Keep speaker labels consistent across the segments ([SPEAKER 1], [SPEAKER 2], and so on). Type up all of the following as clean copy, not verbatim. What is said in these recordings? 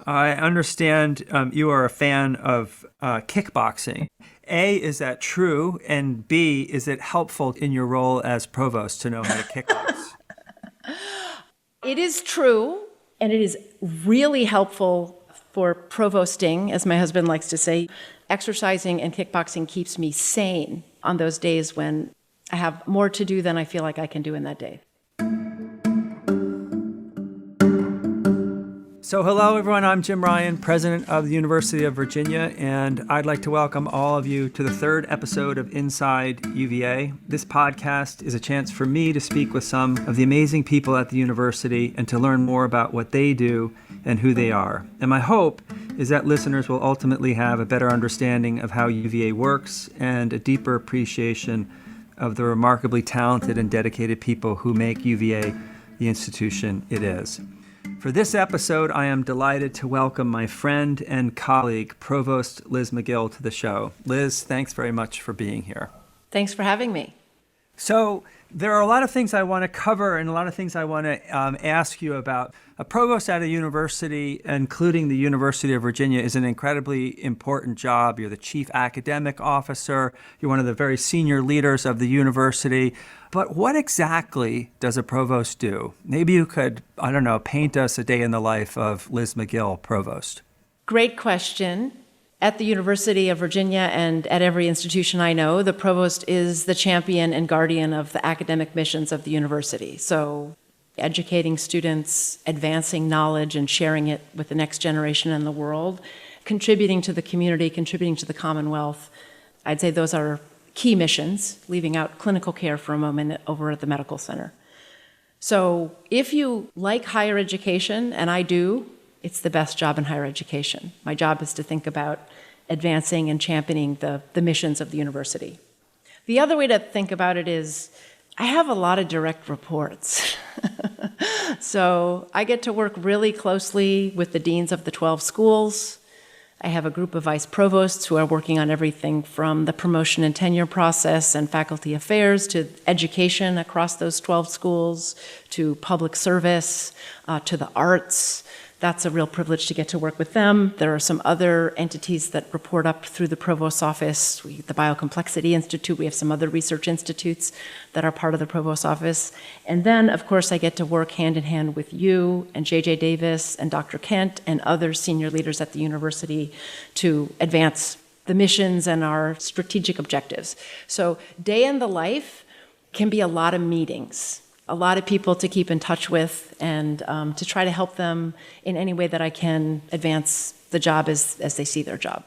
[SPEAKER 1] I understand you are a fan of kickboxing. A, is that true? And B, is it helpful in your role as provost to know how to kickbox?
[SPEAKER 2] It is true, and it is really helpful for provosting, as my husband likes to say. Exercising and kickboxing keeps me sane on those days when I have more to do than I feel like I can do in that day.
[SPEAKER 1] So hello, everyone. I'm Jim Ryan, president of the University of Virginia, and I'd like to welcome all of you to the third episode of Inside UVA. This podcast is a chance for me to speak with some of the amazing people at the university and to learn more about what they do and who they are. And my hope is that listeners will ultimately have a better understanding of how UVA works and a deeper appreciation of the remarkably talented and dedicated people who make UVA the institution it is. For this episode, I am delighted to welcome my friend and colleague, Provost Liz Magill, to the show. Liz, thanks very much for being here.
[SPEAKER 2] Thanks for having me.
[SPEAKER 1] So there are a lot of things I want to cover and a lot of things I want to ask you about. A provost at a university, including the University of Virginia, is an incredibly important job. You're the chief academic officer. You're one of the very senior leaders of the university. But what exactly does a provost do? Maybe you could, paint us a day in the life of Liz Magill, provost.
[SPEAKER 2] Great question. At the University of Virginia and at every institution I know, the provost is the champion and guardian of the academic missions of the university. So educating students, advancing knowledge and sharing it with the next generation and the world, contributing to the community, contributing to the Commonwealth. I'd say those are key missions, leaving out clinical care for a moment over at the medical center. So if you like higher education, and I do, it's the best job in higher education. My job is to think about advancing and championing the missions of the university. The other way to think about it is I have a lot of direct reports. So I get to work really closely with the deans of the 12 schools. I have a group of vice provosts who are working on everything from the promotion and tenure process and faculty affairs to education across those 12 schools, to public service, to the arts. That's a real privilege to get to work with them. There are some other entities that report up through the provost's office. The Biocomplexity Institute, we have some other research institutes that are part of the provost's office. And then, of course, I get to work hand in hand with you and J.J. Davis and Dr. Kent and other senior leaders at the university to advance the missions and our strategic objectives. So day in the life can be a lot of meetings, a lot of people to keep in touch with and to try to help them in any way that I can advance the job as they see their job.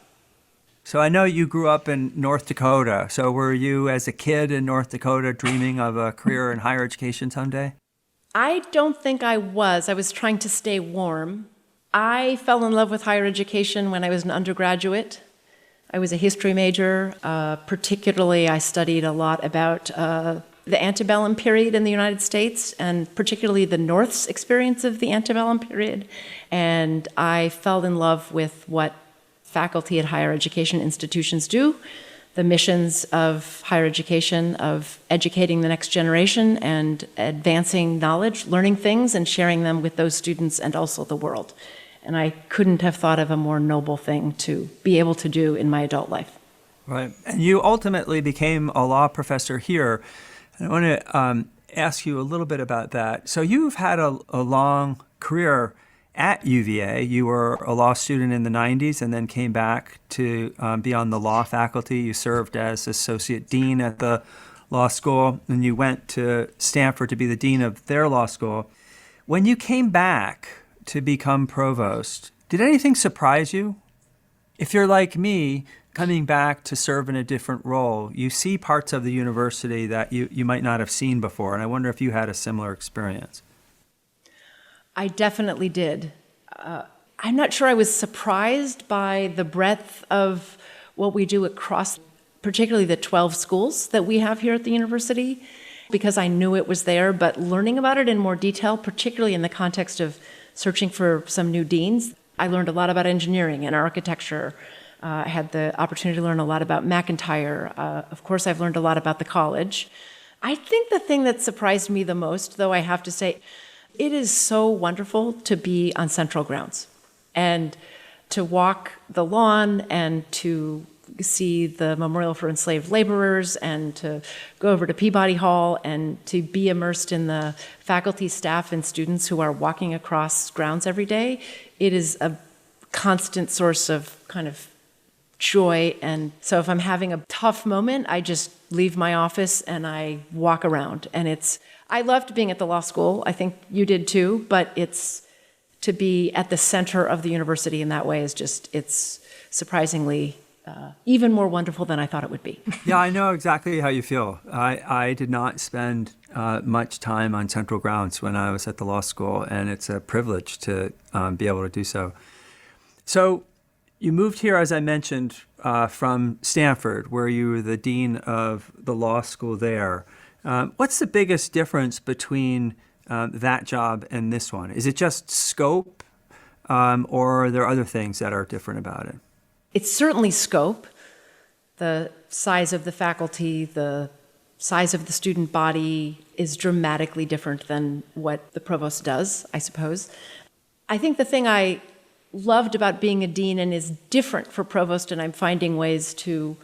[SPEAKER 1] So I know you grew up in North Dakota. So were you, as a kid in North Dakota, dreaming of a career in higher education someday?
[SPEAKER 2] I don't think I was. I was trying to stay warm. I fell in love with higher education when I was an undergraduate. I was a history major. Particularly, I studied a lot about the antebellum period in the United States, and particularly the North's experience of the antebellum period. And I fell in love with what faculty at higher education institutions do, the missions of higher education, of educating the next generation and advancing knowledge, learning things and sharing them with those students and also the world. And I couldn't have thought of a more noble thing to be able to do in my adult life.
[SPEAKER 1] Right. And you ultimately became a law professor here. I want to ask you a little bit about that. So you've had a long career at UVA. You were a law student in the 90s and then came back to be on the law faculty. You served as associate dean at the law school, and you went to Stanford to be the dean of their law school. When you came back to become provost, did anything surprise you? If you're like me, coming back to serve in a different role, you see parts of the university that you might not have seen before. And I wonder if you had a similar experience.
[SPEAKER 2] I definitely did. I'm not sure I was surprised by the breadth of what we do across, particularly the 12 schools that we have here at the university, because I knew it was there. But learning about it in more detail, particularly in the context of searching for some new deans, I learned a lot about engineering and architecture. I had the opportunity to learn a lot about McIntyre. Of course, I've learned a lot about the college. I think the thing that surprised me the most, though, I have to say, it is so wonderful to be on central grounds. And to walk the lawn and to see the Memorial for Enslaved Laborers and to go over to Peabody Hall and to be immersed in the faculty, staff, and students who are walking across grounds every day, it is a constant source of kind of joy. And so if I'm having a tough moment, I just leave my office and I walk around. And I loved being at the law school. I think you did too, but to be at the center of the university in that way it's surprisingly even more wonderful than I thought it would be.
[SPEAKER 1] Yeah, I know exactly how you feel. I did not spend much time on central grounds when I was at the law school, and it's a privilege to be able to do so. So you moved here, as I mentioned, from Stanford, where you were the dean of the law school there. What's the biggest difference between that job and this one? Is it just scope, or are there other things that are different about it?
[SPEAKER 2] It's certainly scope, the size of the faculty, the size of the student body is dramatically different than what the provost does, I suppose. I think the thing I loved about being a dean and is different for provost, and I'm finding ways to,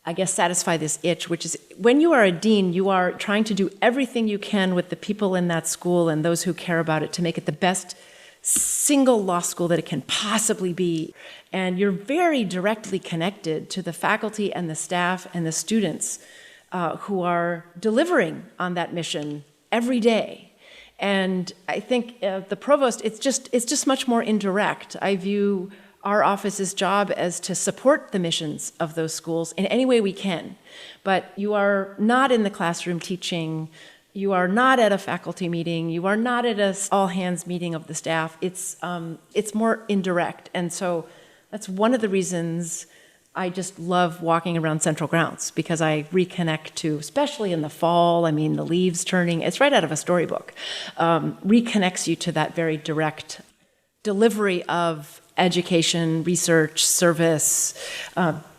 [SPEAKER 2] I guess, satisfy this itch, which is when you are a dean, you are trying to do everything you can with the people in that school and those who care about it to make it the best single law school that it can possibly be. And you're very directly connected to the faculty and the staff and the students who are delivering on that mission every day. And I think the provost, it's just much more indirect. I view our office's job as to support the missions of those schools in any way we can. But you are not in the classroom teaching. You are not at a faculty meeting. You are not at a all-hands meeting of the staff. It's more indirect. And so that's one of the reasons I just love walking around Central Grounds, because I reconnect to, especially in the fall, I mean, the leaves turning, it's right out of a storybook, reconnects you to that very direct delivery of education, research, service,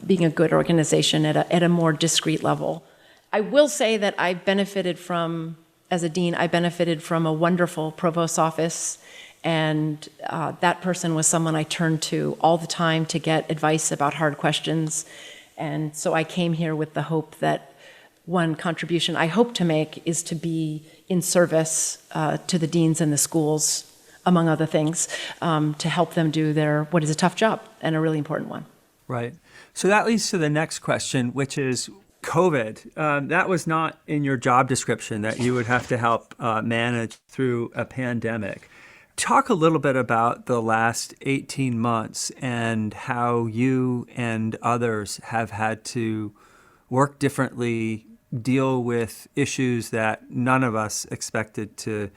[SPEAKER 2] being a good organization at a more discrete level. I will say that I benefited from, as a dean, I benefited from a wonderful provost's office, and that person was someone I turned to all the time to get advice about hard questions. And so I came here with the hope that one contribution I hope to make is to be in service to the deans and the schools, among other things, to help them do what is a tough job and a really important one.
[SPEAKER 1] Right. So that leads to the next question, which is COVID. That was not in your job description, that you would have to help manage through a pandemic. Talk a little bit about the last 18 months and how you and others have had to work differently, deal with issues that none of us expected to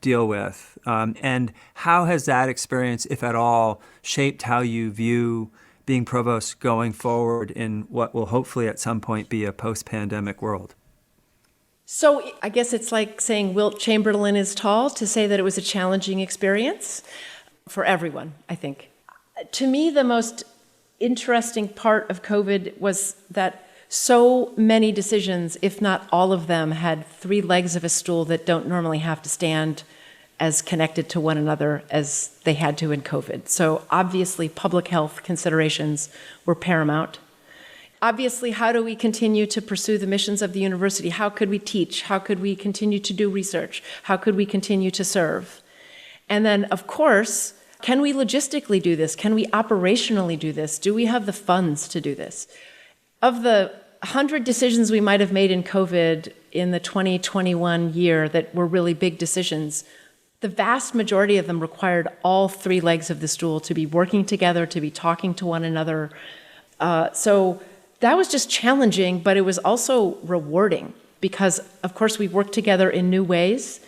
[SPEAKER 1] deal with. And how has that experience, if at all, shaped how you view being provost going forward in what will hopefully at some point be a post-pandemic world?
[SPEAKER 2] So I guess it's like saying Wilt Chamberlain is tall, to say that it was a challenging experience for everyone, I think. To me, the most interesting part of COVID was that so many decisions, if not all of them, had three legs of a stool that don't normally have to stand as connected to one another as they had to in COVID. So obviously, public health considerations were paramount. Obviously, how do we continue to pursue the missions of the university? How could we teach? How could we continue to do research? How could we continue to serve? And then, of course, can we logistically do this? Can we operationally do this? Do we have the funds to do this? Of the 100 decisions we might have made in COVID in the 2021 year that were really big decisions, the vast majority of them required all three legs of the stool to be working together, to be talking to one another. So that was just challenging, but it was also rewarding because, of course, we worked together in new ways,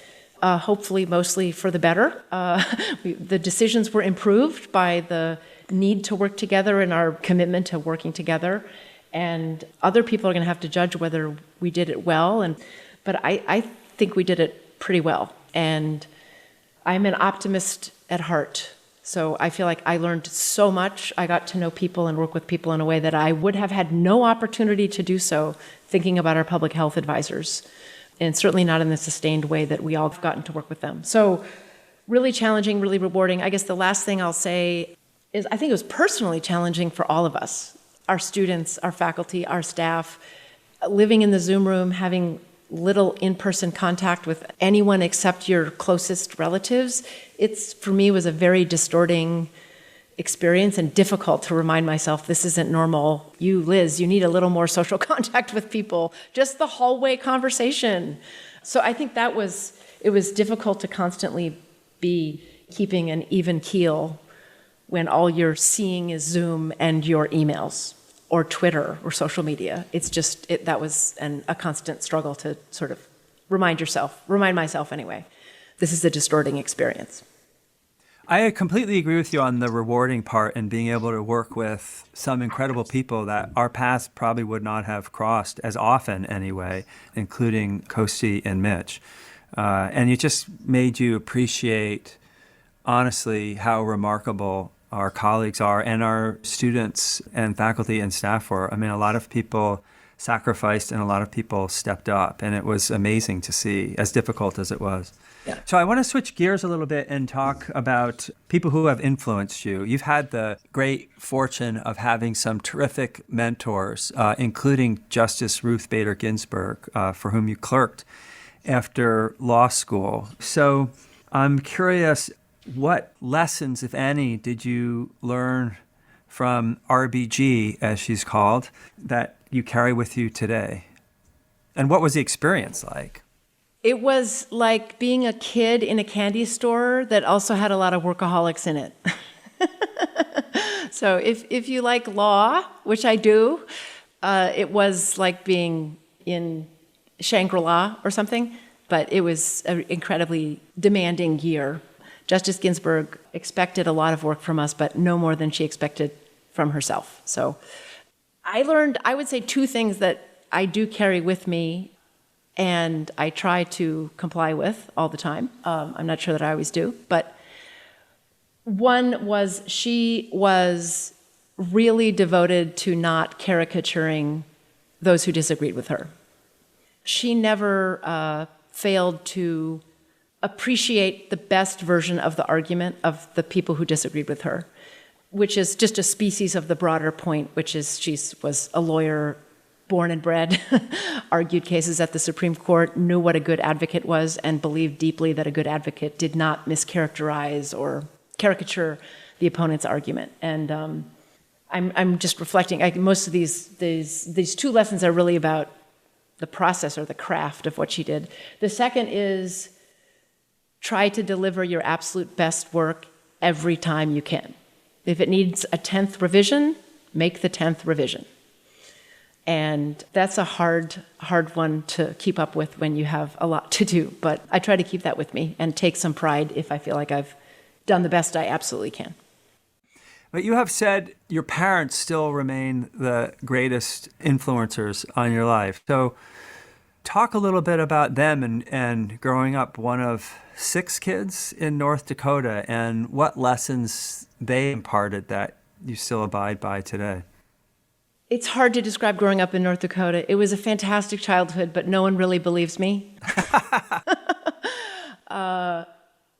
[SPEAKER 2] hopefully mostly for the better. The decisions were improved by the need to work together and our commitment to working together. And other people are going to have to judge whether we did it well. But I think we did it pretty well. And I'm an optimist at heart. So I feel like I learned so much. I got to know people and work with people in a way that I would have had no opportunity to do so thinking about our public health advisors, and certainly not in the sustained way that we all have gotten to work with them. So really challenging, really rewarding. I guess the last thing I'll say is I think it was personally challenging for all of us, our students, our faculty, our staff, living in the Zoom room, having little in-person contact with anyone except your closest relatives. For me, was a very distorting experience and difficult to remind myself this isn't normal. You, Liz, you need a little more social contact with people, just the hallway conversation. So I think it was difficult to constantly be keeping an even keel when all you're seeing is Zoom and your emails or Twitter or social media. That was a constant struggle to sort of remind myself anyway, this is a distorting experience.
[SPEAKER 1] I completely agree with you on the rewarding part and being able to work with some incredible people that our paths probably would not have crossed as often anyway, including Kosti and Mitch. And it just made you appreciate, honestly, how remarkable our colleagues are and our students and faculty and staff were. I mean, a lot of people sacrificed and a lot of people stepped up, and it was amazing to see, as difficult as it was.
[SPEAKER 2] Yeah.
[SPEAKER 1] So I want to switch gears a little bit and talk about people who have influenced you. You've had the great fortune of having some terrific mentors, including Justice Ruth Bader Ginsburg, for whom you clerked after law school. So I'm curious, what lessons, if any, did you learn from RBG, as she's called, that you carry with you today? And what was the experience like?
[SPEAKER 2] It was like being a kid in a candy store that also had a lot of workaholics in it. So if you like law, which I do, it was like being in Shangri-La or something, but it was an incredibly demanding year. Justice Ginsburg expected a lot of work from us, but no more than she expected from herself. So I learned, I would say, two things that I do carry with me and I try to comply with all the time. I'm not sure that I always do, but one was she was really devoted to not caricaturing those who disagreed with her. She never failed to appreciate the best version of the argument of the people who disagreed with her, which is just a species of the broader point, which is she was a lawyer, born and bred, argued cases at the Supreme Court, knew what a good advocate was, and believed deeply that a good advocate did not mischaracterize or caricature the opponent's argument. And I'm just reflecting. Most of these two lessons are really about the process or the craft of what she did. The second is try to deliver your absolute best work every time you can. If it needs a 10th revision, make the 10th revision. And that's a hard one to keep up with when you have a lot to do. But I try to keep that with me and take some pride if I feel like I've done the best I absolutely can.
[SPEAKER 1] But you have said your parents still remain the greatest influencers on your life. So talk a little bit about them and growing up one of 6 kids in North Dakota and what lessons they imparted that you still abide by today.
[SPEAKER 2] It's hard to describe growing up in North Dakota. It was a fantastic childhood, but no one really believes me.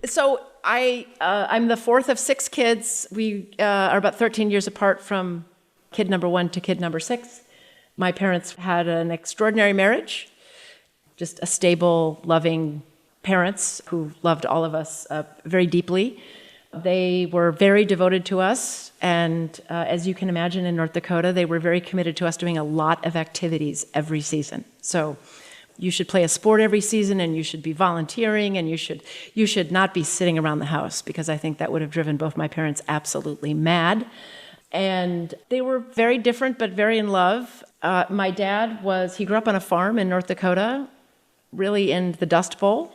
[SPEAKER 2] So I'm the fourth of 6 kids. We are about 13 years apart from kid number 1 to kid number 6. My parents had an extraordinary marriage, just a stable, loving parents who loved all of us very deeply. They were very devoted to us, and as you can imagine, in North Dakota, they were very committed to us doing a lot of activities every season. So you should play a sport every season, and you should be volunteering, and you should not be sitting around the house, because I think that would have driven both my parents absolutely mad. And they were very different, but very in love. My dad he grew up on a farm in North Dakota, really in the Dust Bowl.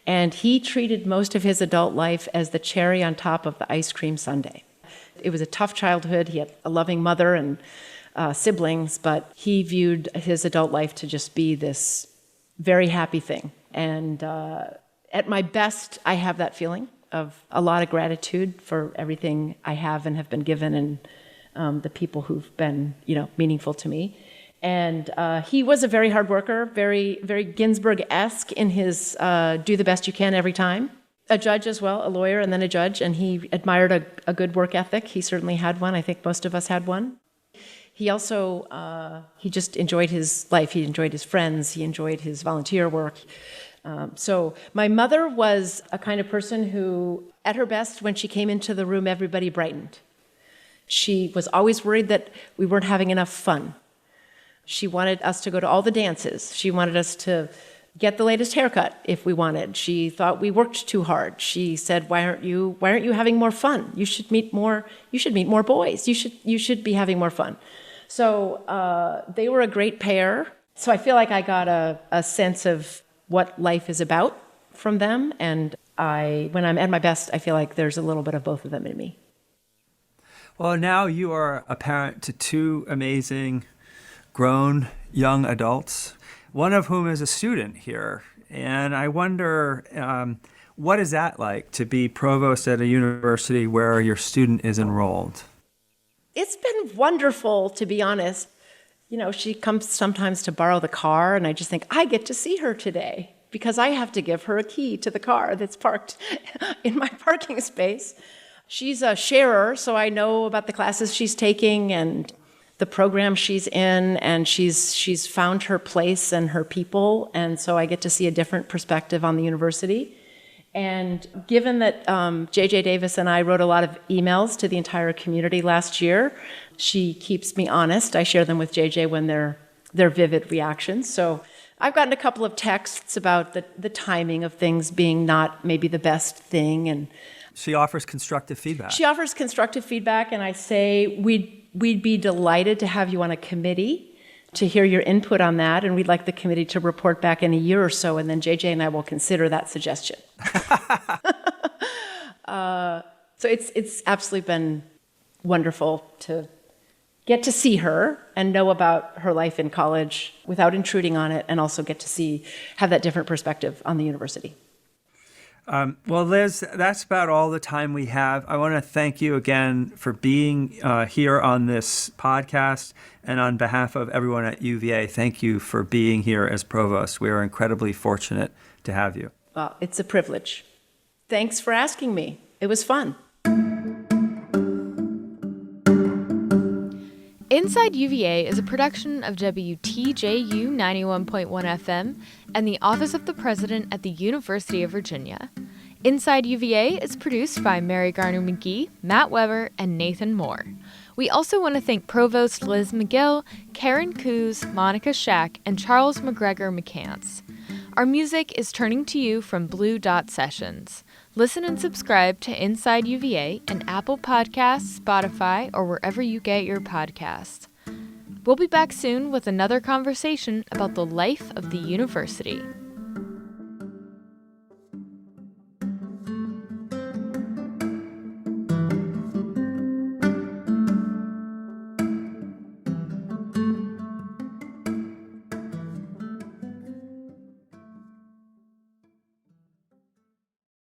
[SPEAKER 2] And he treated most of his adult life as the cherry on top of the ice cream sundae. It was a tough childhood. He had a loving mother and siblings, but he viewed his adult life to just be this very happy thing. And at my best, I have that feeling of a lot of gratitude for everything I have and have been given, and the people who've been, meaningful to me. And he was a very hard worker, very, very Ginsburg-esque in his do the best you can every time. A judge as well, a lawyer and then a judge, and he admired a good work ethic. He certainly had one. I think most of us had one. He also, he just enjoyed his life. He enjoyed his friends. He enjoyed his volunteer work. So my mother was a kind of person who, at her best, when she came into the room, everybody brightened. She was always worried that we weren't having enough fun. She wanted us to go to all the dances. She wanted us to get the latest haircut if we wanted. She thought we worked too hard. She said, why aren't you having more fun? You should meet more boys. You should be having more fun. So they were a great pair. So I feel like I got a sense of what life is about from them. And when I'm at my best, I feel like there's a little bit of both of them in me.
[SPEAKER 1] Well, now you are a parent to two amazing grown young adults, one of whom is a student here. And I wonder, what is that like to be provost at a university where your student is enrolled?
[SPEAKER 2] It's been wonderful, to be honest. You know, she comes sometimes to borrow the car, and I just think, I get to see her today because I have to give her a key to the car that's parked in my parking space. She's a sharer, so I know about the classes she's taking and the program she's in, and she's found her place and her people, and so I get to see a different perspective on the university. And given that J.J. Davis and I wrote a lot of emails to the entire community last year, she keeps me honest. I share them with J.J. when they're vivid reactions. So I've gotten a couple of texts about the timing of things being not maybe the best thing, and
[SPEAKER 1] she offers constructive feedback.
[SPEAKER 2] She offers constructive feedback, and I say we'd be delighted to have you on a committee to hear your input on that, and we'd like the committee to report back in a year or so, and then JJ and I will consider that suggestion. So it's absolutely been wonderful to get to see her and know about her life in college without intruding on it, and also get to have that different perspective on the university.
[SPEAKER 1] Well, Liz, that's about all the time we have. I want to thank you again for being here on this podcast. And on behalf of everyone at UVA, thank you for being here as provost. We are incredibly fortunate to have you.
[SPEAKER 2] Well, it's a privilege. Thanks for asking me. It was fun.
[SPEAKER 3] Inside UVA is a production of WTJU 91.1 FM and the Office of the President at the University of Virginia. Inside UVA is produced by Mary Garner McGee, Matt Weber, and Nathan Moore. We also want to thank Provost Liz Magill, Karen Coos, Monica Shack, and Charles McGregor McCants. Our music is Turning to You from Blue Dot Sessions. Listen and subscribe to Inside UVA and Apple Podcasts, Spotify, or wherever you get your podcasts. We'll be back soon with another conversation about the life of the university.